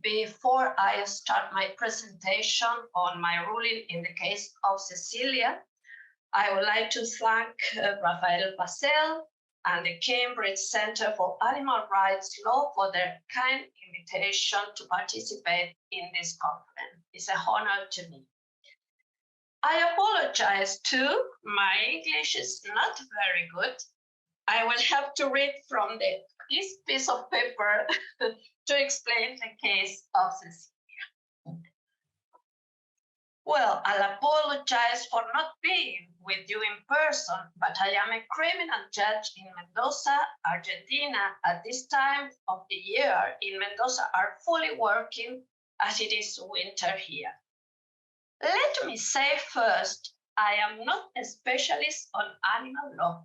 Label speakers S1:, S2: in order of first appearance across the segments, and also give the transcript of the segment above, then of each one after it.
S1: before I start my presentation on my ruling in the case of Cecilia, I would like to thank Rafael Pacel and the Cambridge Center for Animal Rights Law for their kind invitation to participate in this conference. It's an honor to me. I apologize too, my English is not very good. I will have to read from this piece of paper to explain the case of Cecilia. Well, I'll apologize for not being with you in person, but I am a criminal judge in Mendoza, Argentina. At this time of the year in Mendoza are fully working as it is winter here. Let me say first, I am not a specialist on animal law.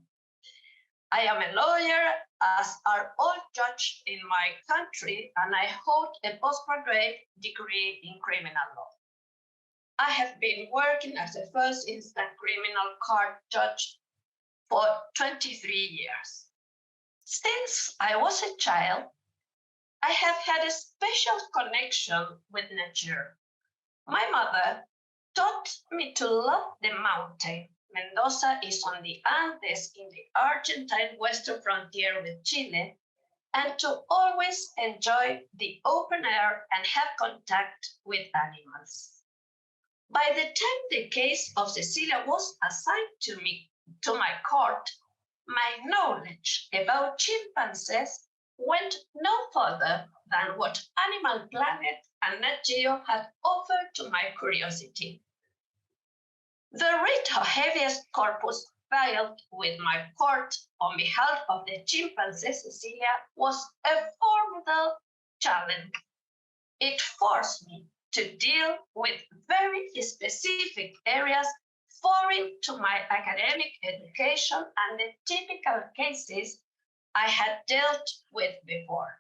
S1: I am a lawyer, as are all judges in my country, and I hold a postgraduate degree in criminal law. I have been working as a first instance criminal court judge for 23 years. Since I was a child, I have had a special connection with nature. My mother taught me to love the mountain. Mendoza is on the Andes in the Argentine western frontier with Chile, and to always enjoy the open air and have contact with animals. By the time the case of Cecilia was assigned to me, to my court, my knowledge about chimpanzees went no further than what Animal Planet and Nat Geo had offered to my curiosity. The writ of habeas corpus filed with my court on behalf of the chimpanzee Cecilia was a formidable challenge. It forced me to deal with very specific areas foreign to my academic education and the typical cases I had dealt with before.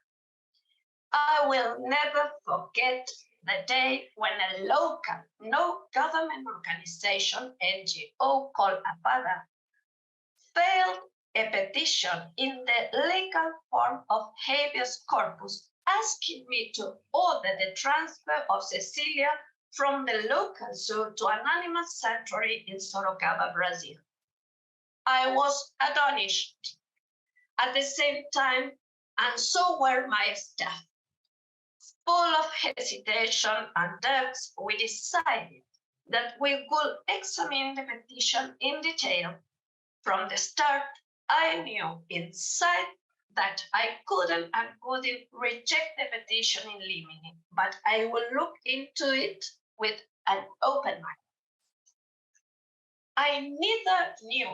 S1: I will never forget the day when a local, no government organization, NGO called APADA, filed a petition in the legal form of habeas corpus asking me to order the transfer of Cecilia from the local zoo to an animal sanctuary in Sorocaba, Brazil. I was astonished. At the same time, and so were my staff. Full of hesitation and doubts, we decided that we could examine the petition in detail. From the start, I knew inside that I couldn't reject the petition in limine, but I will look into it with an open mind. I neither knew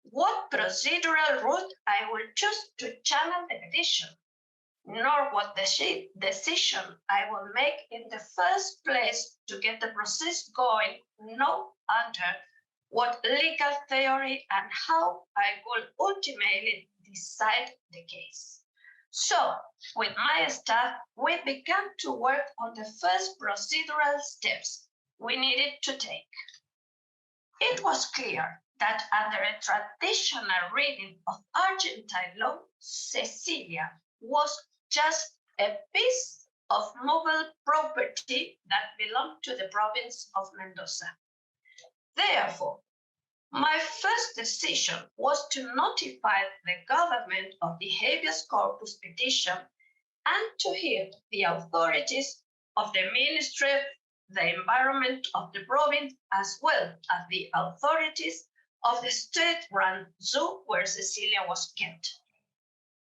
S1: what procedural route I would choose to channel the petition, nor what decision I will make in the first place to get the process going, no under what legal theory and how I would ultimately decide the case. So, with my staff, we began to work on the first procedural steps we needed to take. It was clear that under a traditional reading of Argentine law, Cecilia was just a piece of movable property that belonged to the province of Mendoza. Therefore, my first decision was to notify the government of the habeas corpus petition and to hear the authorities of the Ministry of the Environment of the province, as well as the authorities of the state-run zoo where Cecilia was kept.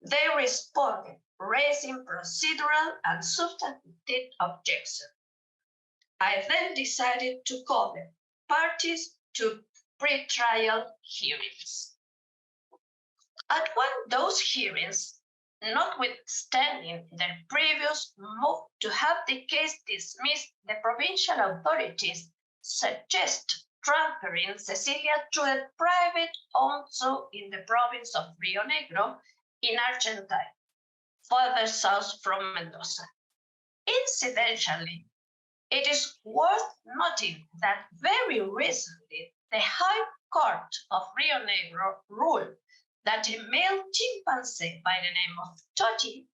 S1: They responded, raising procedural and substantive objections. I then decided to call the parties to pre-trial hearings. At one of those hearings, notwithstanding their previous move to have the case dismissed, the provincial authorities suggest transferring Cecilia to a private-owned zoo in the province of Rio Negro in Argentina, further south from Mendoza. Incidentally, it is worth noting that very recently, the High Court of Rio Negro ruled that a male chimpanzee by the name of Toti,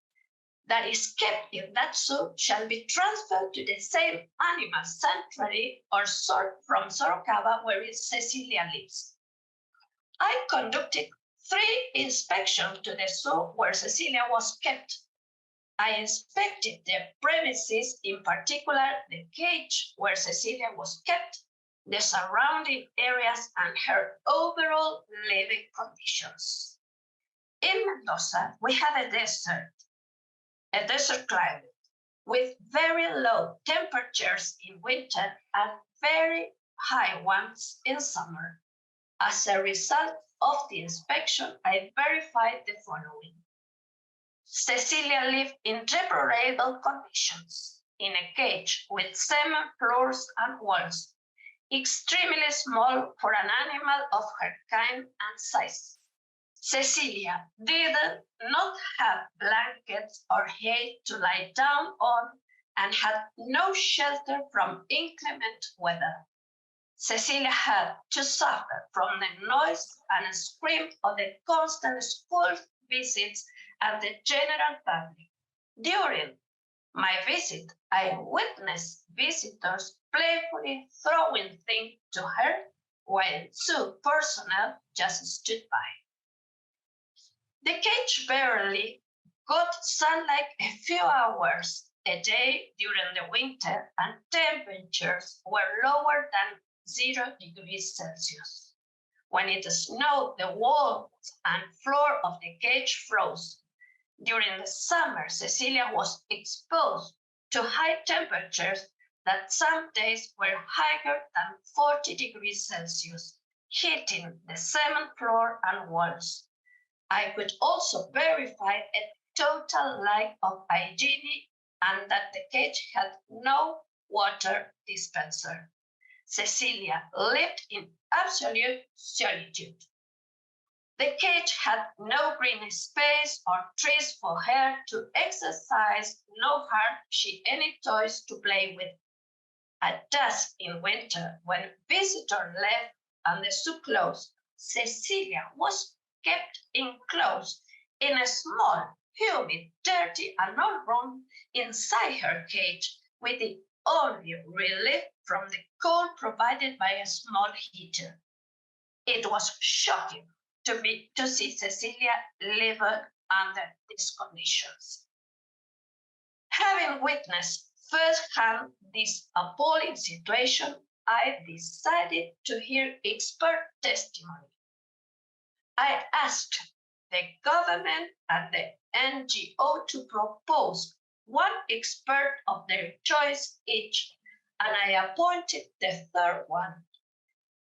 S1: that is kept in that zoo shall be transferred to the same animal sanctuary or from Sorocaba where Cecilia lives. I conducted 3 inspections to the zoo where Cecilia was kept. I inspected the premises, in particular the cage where Cecilia was kept, the surrounding areas, and her overall living conditions. In Mendoza, we have a desert climate with very low temperatures in winter and very high ones in summer. As a result of the inspection, I verified the following. Cecilia lived in deplorable conditions, in a cage with cement floors and walls, extremely small for an animal of her kind and size. Cecilia did not have blankets or hay to lie down on and had no shelter from inclement weather. Cecilia had to suffer from the noise and scream of the constant school visits and the general public. During my visit, I witnessed visitors playfully throwing things to her while zoo personnel just stood by. The cage barely got sunlight a few hours a day during the winter, and temperatures were lower than 0 degrees Celsius. When it snowed, the walls and floor of the cage froze. During the summer, Cecilia was exposed to high temperatures that some days were higher than 40 degrees Celsius, hitting the cement floor and walls. I could also verify a total lack of hygiene and that the cage had no water dispenser. Cecilia lived in absolute solitude. The cage had no green space or trees for her to exercise, no hardship, any toys to play with. At dusk in winter, when visitors left and the zoo closed, Cecilia was kept enclosed in a small, humid, dirty, and old room inside her cage, with the only relief from the cold provided by a small heater. It was shocking to see Cecilia live under these conditions. Having witnessed firsthand this appalling situation, I decided to hear expert testimony. I asked the government and the NGO to propose one expert of their choice each, and I appointed the third one.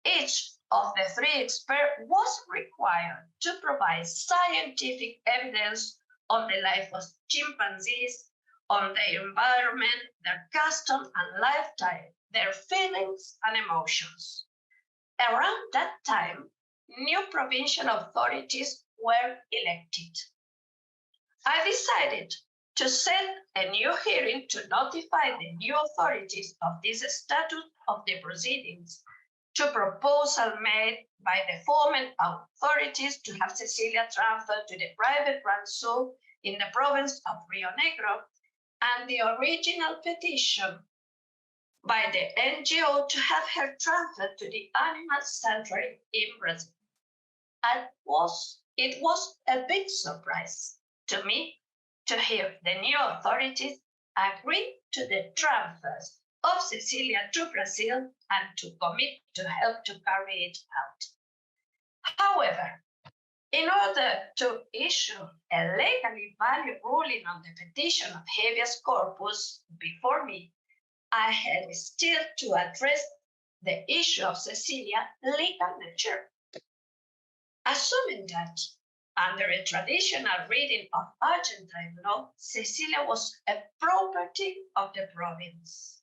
S1: Each of the 3 experts was required to provide scientific evidence on the life of chimpanzees, on their environment, their custom and lifestyle, their feelings and emotions. Around that time, new provincial authorities were elected. I decided to set a new hearing to notify the new authorities of this status of the proceedings, to proposal made by the former authorities to have Cecilia transferred to the private run zoo in the province of Rio Negro, and the original petition by the NGO to have her transferred to the animal sanctuary in Brazil. It was a big surprise to me to hear the new authorities agree to the transfers of Cecilia to Brazil and to commit to help to carry it out. However, in order to issue a legally valid ruling on the petition of habeas corpus before me, I had still to address the issue of Cecilia's legal nature. Assuming that, under a traditional reading of Argentine law, Cecilia was a property of the province.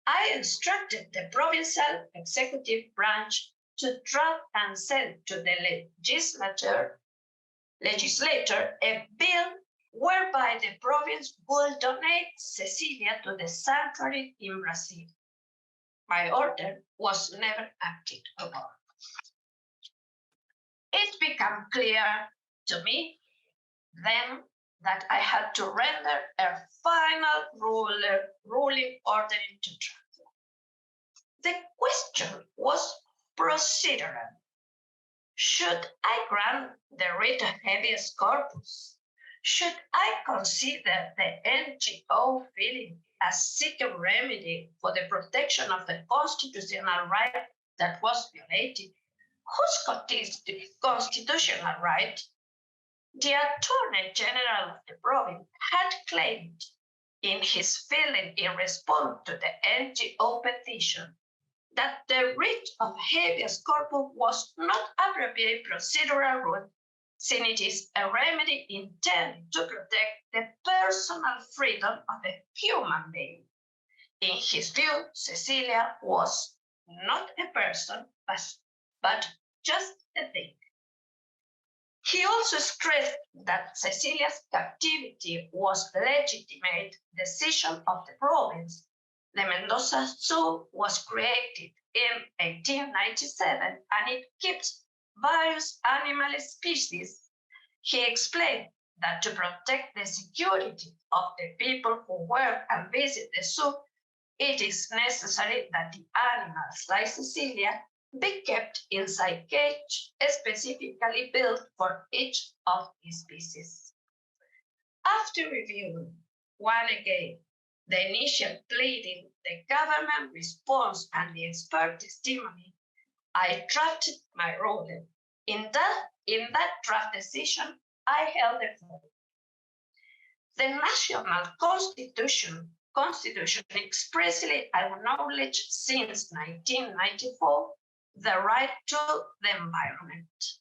S1: I instructed the provincial executive branch to draft and send to the legislator a bill whereby the province would donate Cecilia to the sanctuary in Brazil. My order was never acted upon. It became clear to me then that I had to render a final ruling ordering to transfer. The question was procedural. Should I grant the writ of habeas corpus? Should I consider the NGO filing as seeking remedy for the protection of the constitutional right that was violated? Whose constitutional right? The Attorney General of the province had claimed in his filing in response to the NGO petition that the writ of habeas corpus was not appropriate procedural route, since it is a remedy intended to protect the personal freedom of a human being. In his view, Cecilia was not a person, but just a thing. He also stressed that Cecilia's captivity was a legitimate decision of the province. The Mendoza Zoo was created in 1897 and it keeps various animal species. He explained that to protect the security of the people who work and visit the zoo, it is necessary that the animals, like Cecilia, be kept inside cages specifically built for each of the species. After reviewing one again the initial pleading, the government response, and the expert testimony, I drafted my ruling. In that draft decision, I held the following. The national constitution expressly acknowledged since 1994 the right to the environment.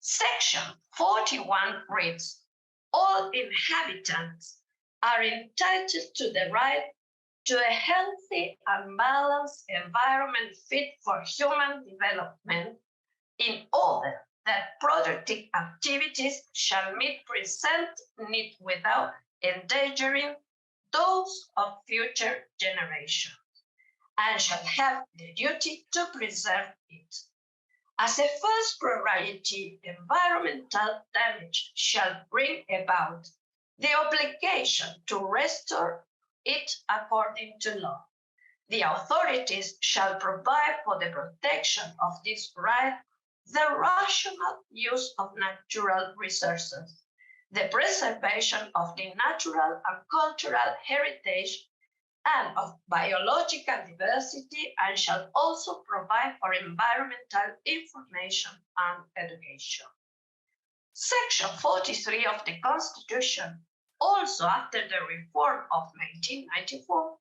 S1: Section 41 reads, all inhabitants are entitled to the right to a healthy and balanced environment fit for human development in order that productive activities shall meet present needs without endangering those of future generations, and shall have the duty to preserve it. As a first priority, environmental damage shall bring about the obligation to restore it according to law. The authorities shall provide for the protection of this right, the rational use of natural resources, the preservation of the natural and cultural heritage and of biological diversity, and shall also provide for environmental information and education. Section 43 of the Constitution, also after the reform of 1994,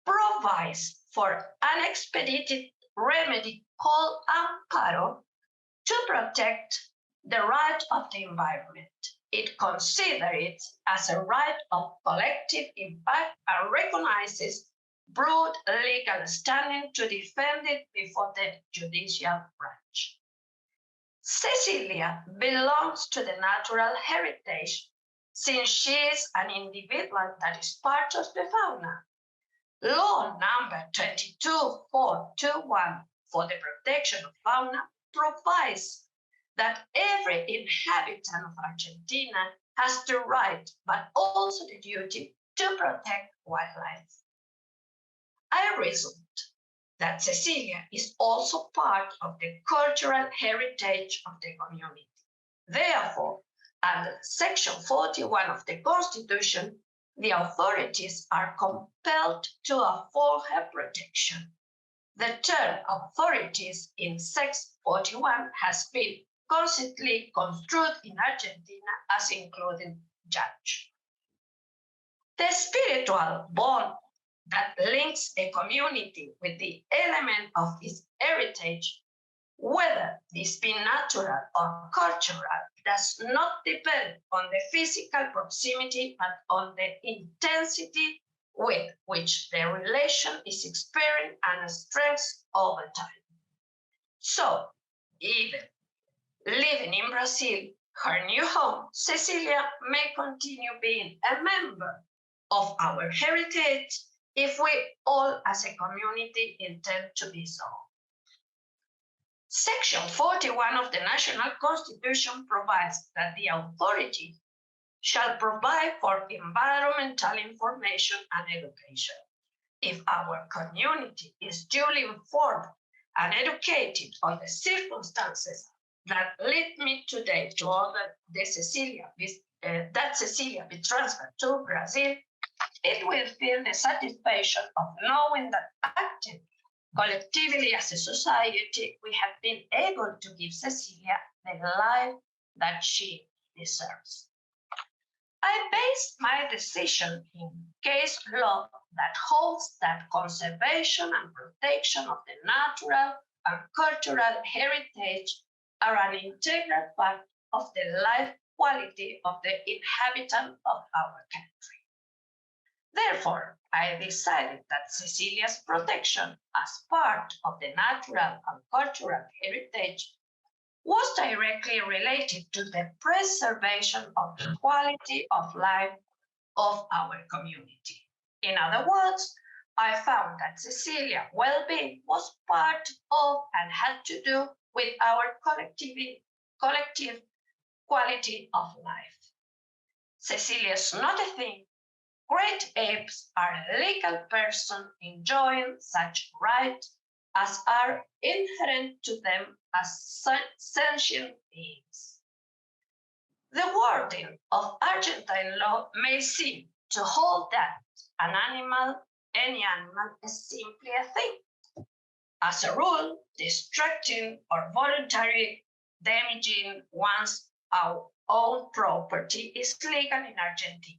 S1: provides for an expedited remedy called amparo to protect the right of the environment. It considers it as a right of collective impact and recognizes broad legal standing to defend it before the judicial branch. Cecilia belongs to the natural heritage since she is an individual that is part of the fauna. Law number 22421 for the protection of fauna provides that every inhabitant of Argentina has the right, but also the duty, to protect wildlife. I reasoned that Cecilia is also part of the cultural heritage of the community. Therefore, under Section 41 of the Constitution, the authorities are compelled to afford her protection. The term authorities in Section 41 has been constantly construed in Argentina as including judge. The spiritual bond that links a community with the element of its heritage, whether this be natural or cultural, does not depend on the physical proximity, but on the intensity with which the relation is experienced and strengthened over time. So, even living in Brazil, her new home, Cecilia may continue being a member of our heritage if we all as a community intend to be so. Section 41 of the National Constitution provides that the authority shall provide for environmental information and education. If our community is duly informed and educated on the circumstances that lead me today to order that Cecilia be transferred to Brazil, it will feel the satisfaction of knowing that acting collectively as a society, we have been able to give Cecilia the life that she deserves. I based my decision in case law that holds that conservation and protection of the natural and cultural heritage are an integral part of the life quality of the inhabitant of our country. Therefore, I decided that Cecilia's protection as part of the natural and cultural heritage was directly related to the preservation of the quality of life of our community. In other words, I found that Cecilia's well-being was part of and had to do with our collective quality of life. Cecilia is not a thing. Great apes are a legal person enjoying such rights as are inherent to them as sentient beings. The wording of Argentine law may seem to hold that any animal is simply a thing. As a rule, destructing or voluntarily damaging one's own property is legal in Argentina.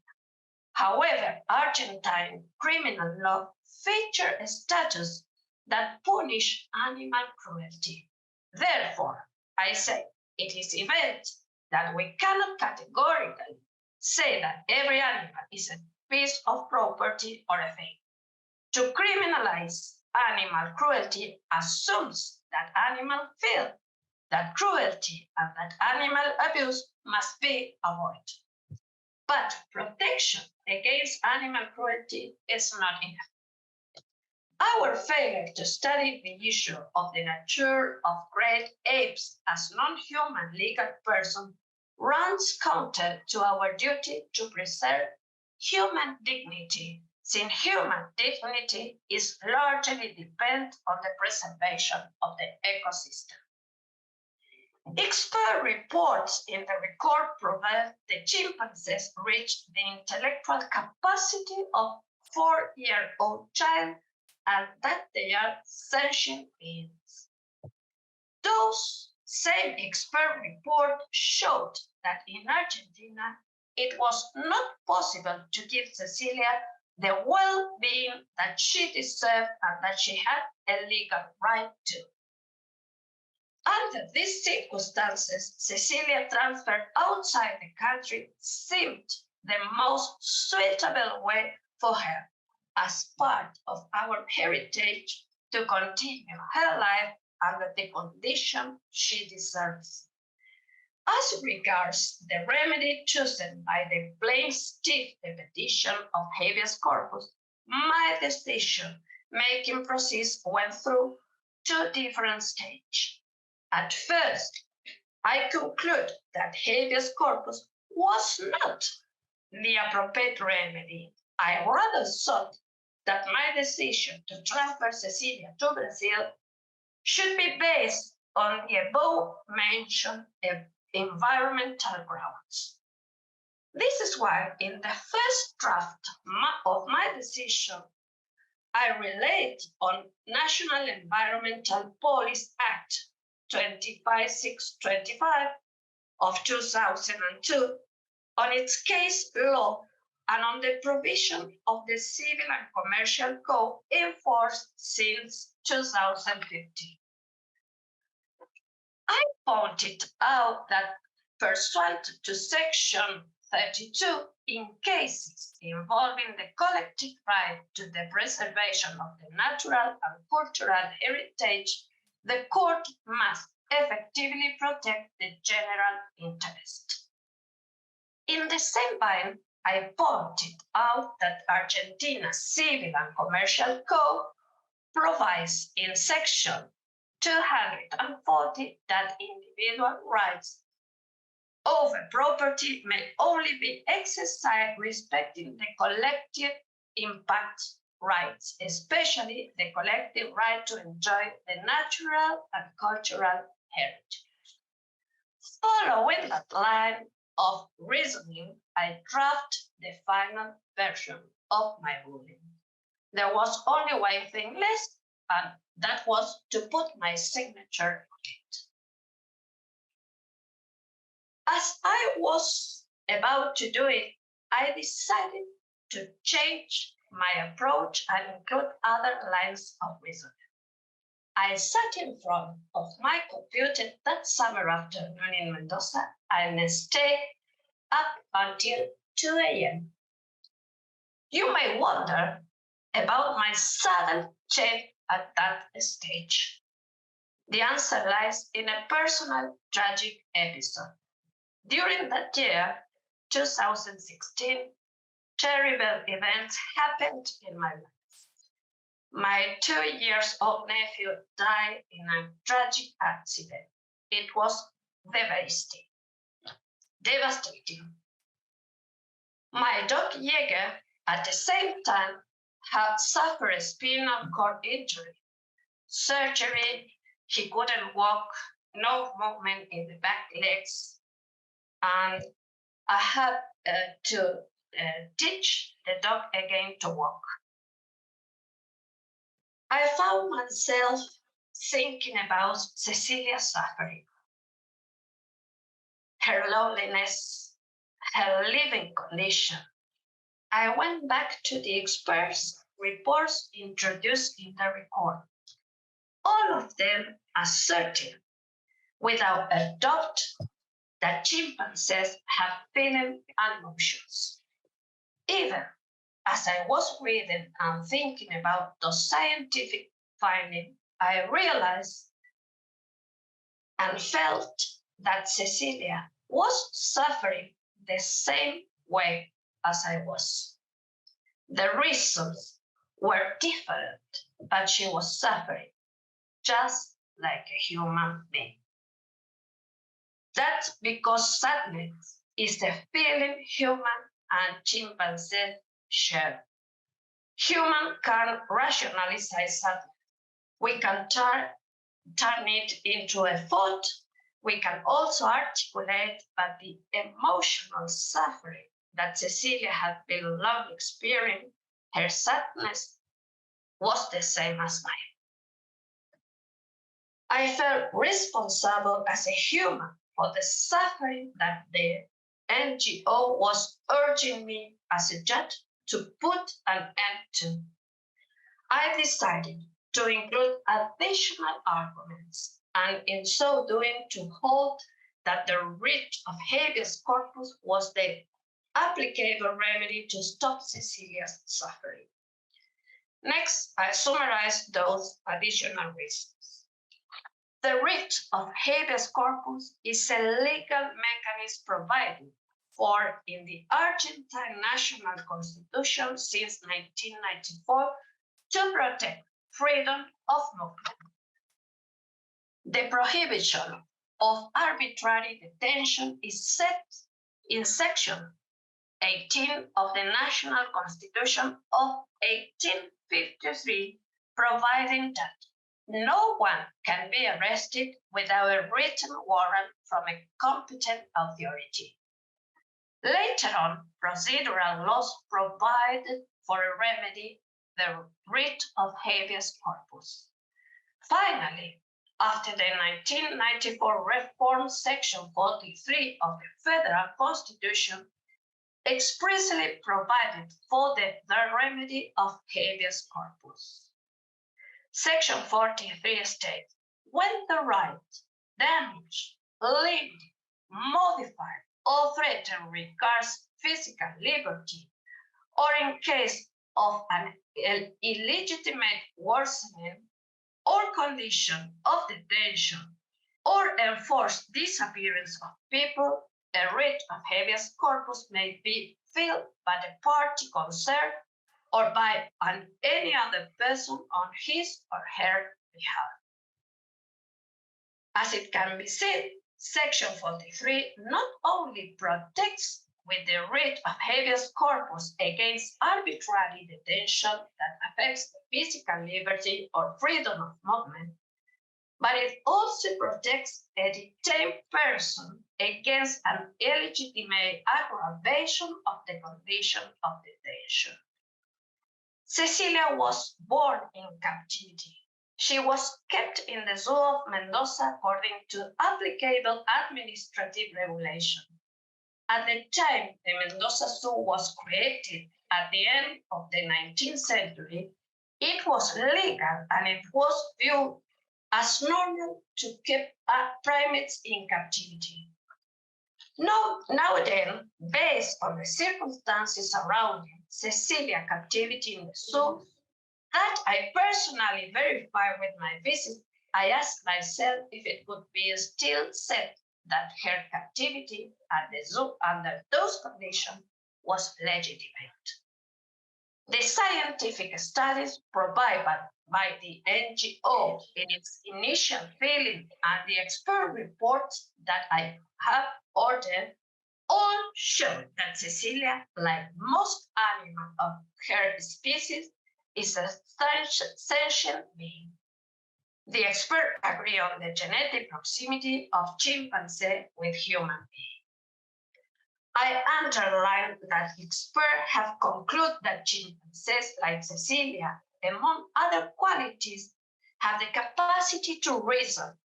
S1: However, Argentine criminal law features a status that punish animal cruelty. Therefore, I say it is evident that we cannot categorically say that every animal is a piece of property or a thing. To criminalize animal cruelty assumes that animals feel that cruelty and that animal abuse must be avoided. But protection against animal cruelty is not enough. Our failure to study the issue of the nature of great apes as non-human legal persons runs counter to our duty to preserve human dignity, since human dignity is largely dependent on the preservation of the ecosystem. Expert reports in the record provide the chimpanzees reached the intellectual capacity of a 4-year-old child and that they are sentient beings. Those same expert reports showed that in Argentina, it was not possible to give Cecilia the well-being that she deserved and that she had a legal right to. Under these circumstances, Cecilia transferred outside the country seemed the most suitable way for her as part of our heritage to continue her life under the condition she deserves. As regards the remedy chosen by the plaintiff petition of habeas corpus, my decision-making process went through 2 different stages. At first, I concluded that habeas corpus was not the appropriate remedy. I rather thought that my decision to transfer Cecilia to Brazil should be based on the above-mentioned environmental grounds. This is why in the first draft of my decision, I relied on National Environmental Policy Act 25625 of 2002 on its case law and on the provision of the Civil and Commercial Code in force since 2015. I pointed out that pursuant to Section 32, in cases involving the collective right to the preservation of the natural and cultural heritage, the court must effectively protect the general interest. In the same vein, I pointed out that Argentina's Civil and Commercial Code provides in Section 240 that individual rights over property may only be exercised respecting the collective impact rights, especially the collective right to enjoy the natural and cultural heritage. Following that line of reasoning, I drafted the final version of my ruling. There was only one thing left, and that was to put my signature on it. As I was about to do it, I decided to change my approach and include other lines of reasoning. I sat in front of my computer that summer afternoon in Mendoza and stayed up until 2 a.m. You may wonder about my sudden change at that stage. The answer lies in a personal tragic episode. During that year, 2016, terrible events happened in my life. My 2-year-old nephew died in a tragic accident. It was devastating. My dog Jäger, at the same time, had suffered a spinal cord injury. Surgery, he couldn't walk, no movement in the back legs, and I had to teach the dog again to walk. I found myself thinking about Cecilia's suffering, her loneliness, her living condition. I went back to the experts' reports introduced in the report. All of them asserted, without a doubt, that chimpanzees have feelings and emotions. Even as I was reading and thinking about those scientific findings, I realized and felt that Cecilia was suffering the same way as I was. The reasons were different, but she was suffering just like a human being. That's because sadness is the feeling human and chimpanzees share. Human can rationalize sadness. We can turn it into a thought. We can also articulate, but the emotional suffering that Cecilia had been long experiencing, her sadness was the same as mine. I felt responsible as a human for the suffering that the NGO was urging me as a judge to put an end to. I decided to include additional arguments, and in so doing to hold that the writ of habeas corpus was the applicable remedy to stop Cecilia's suffering. Next, I summarize those additional reasons. The writ of habeas corpus is a legal mechanism provided for in the Argentine National Constitution since 1994 to protect freedom of movement. The prohibition of arbitrary detention is set in Section 18 of the National Constitution of 1853, providing that no one can be arrested without a written warrant from a competent authority. Later on, procedural laws provided for a remedy, the writ of habeas corpus. Finally, after the 1994 reform, Section 43 of the Federal Constitution expressly provided for the remedy of habeas corpus. Section 43 states, when the right, damaged, limited, modified, or threatened regards physical liberty, or in case of an illegitimate worsening or condition of detention or enforced disappearance of people, a writ of habeas corpus may be filed by the party concerned or by any other person on his or her behalf. As it can be seen, Section 43 not only protects with the writ of habeas corpus against arbitrary detention that affects the physical liberty or freedom of movement, but it also protects a detained person against an illegitimate aggravation of the condition of detention. Cecilia was born in captivity. She was kept in the zoo of Mendoza according to applicable administrative regulation. At the time the Mendoza Zoo was created at the end of the 19th century, it was legal and it was viewed as normal to keep primates in captivity. Now then, based on the circumstances surrounding Cecilia captivity in the zoo, that I personally verified with my visit, I asked myself if it could be still said that her captivity at the zoo under those conditions was legitimate. The scientific studies provided by the NGO in its initial filing and the expert reports that I have ordered all show that Cecilia, like most animals of her species, is a sentient being. The experts agree on the genetic proximity of chimpanzee with human being. I underline that experts have concluded that chimpanzees like Cecilia, among other qualities, have the capacity to reason.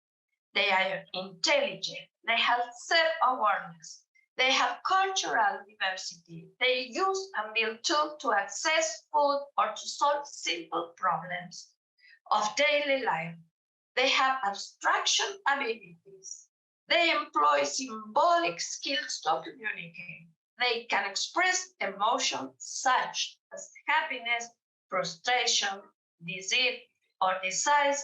S1: They are intelligent, they have self-awareness, they have cultural diversity, they use and build tools to access food or to solve simple problems of daily life. They have abstraction abilities. They employ symbolic skills to communicate. They can express emotions such as happiness, frustration, disease, or desire,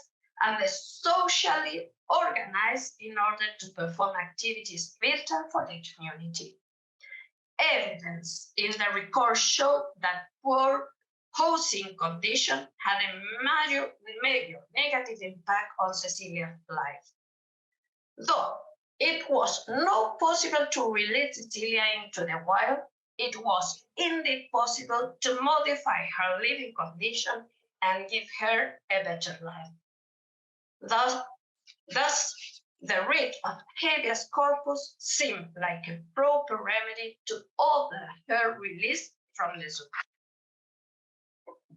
S1: and they socially organized in order to perform activities vital for the community. Evidence in the record showed that poor housing conditions had a major negative impact on Cecilia's life. Though it was not possible to release Cecilia into the wild, it was indeed possible to modify her living condition and give her a better life. Thus, the writ of habeas corpus seemed like a proper remedy to order her release from the zoo.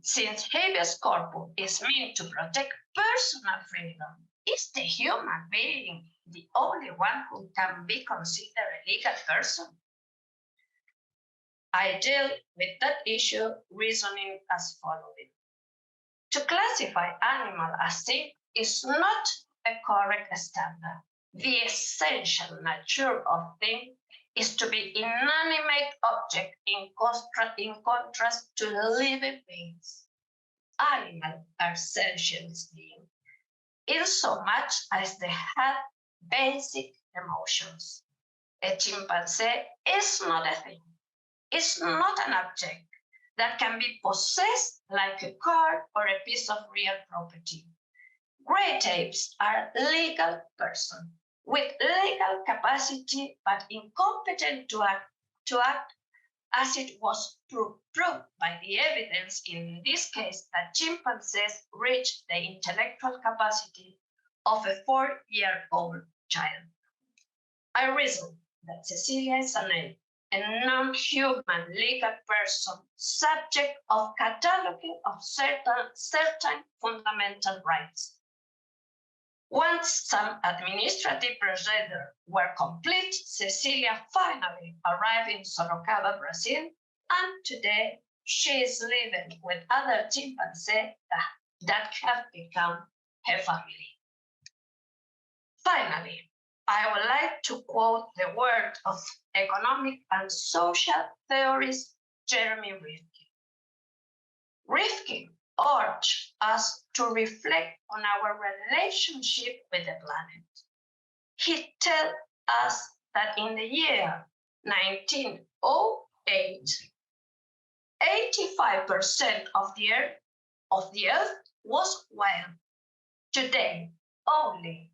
S1: Since habeas corpus is meant to protect personal freedom, is the human being the only one who can be considered a legal person? I deal with that issue reasoning as following. To classify animal as sick is not a correct standard. The essential nature of things is to be inanimate object in contrast to living beings. Animals are sentient beings, insomuch as they have basic emotions. A chimpanzee is not a thing, it's not an object that can be possessed like a car or a piece of real property. Great apes are legal persons with legal capacity but incompetent to act as it was proved by the evidence in this case that chimpanzees reach the intellectual capacity of a 4-year-old child. I reason that Cecilia is an ape, a non-human legal person subject of cataloging of certain fundamental rights. Once some administrative procedures were complete, Cecilia finally arrived in Sorocaba, Brazil, and today she is living with other chimpanzees that have become her family. Finally, I would like to quote the work of economic and social theorist Jeremy Rifkin. Rifkin urged us to reflect on our relationship with the planet. He tells us that in the year 1908, 85% of the earth was wild. Today, only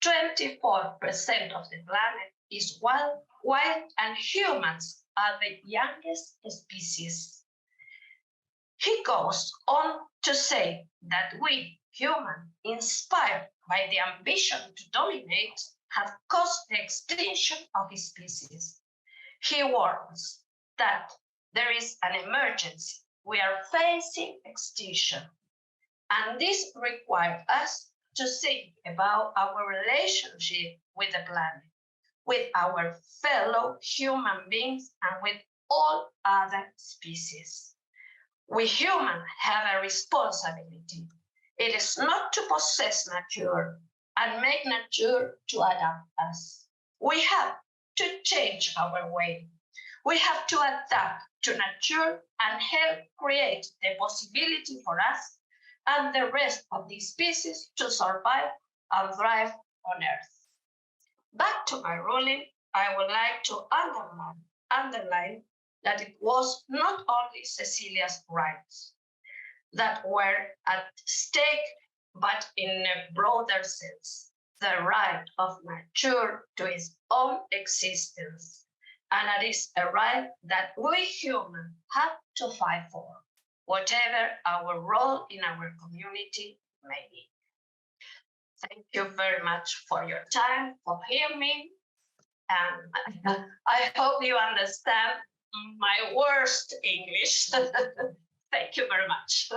S1: 24% of the planet is wild, and humans are the youngest species. He goes on to say that we, humans, inspired by the ambition to dominate, have caused the extinction of his species. He warns that there is an emergency. We are facing extinction, and this requires us to think about our relationship with the planet, with our fellow human beings, and with all other species. We humans have a responsibility. It is not to possess nature and make nature to adapt us. We have to change our way. We have to adapt to nature and help create the possibility for us and the rest of the species to survive and thrive on Earth. Back to my ruling, I would like to underline that it was not only Cecilia's rights that were at stake, but in a broader sense, the right of nature to its own existence. And it is a right that we humans have to fight for, whatever our role in our community may be. Thank you very much for your time, for hearing me. And I hope you understand my worst English. Thank you very much.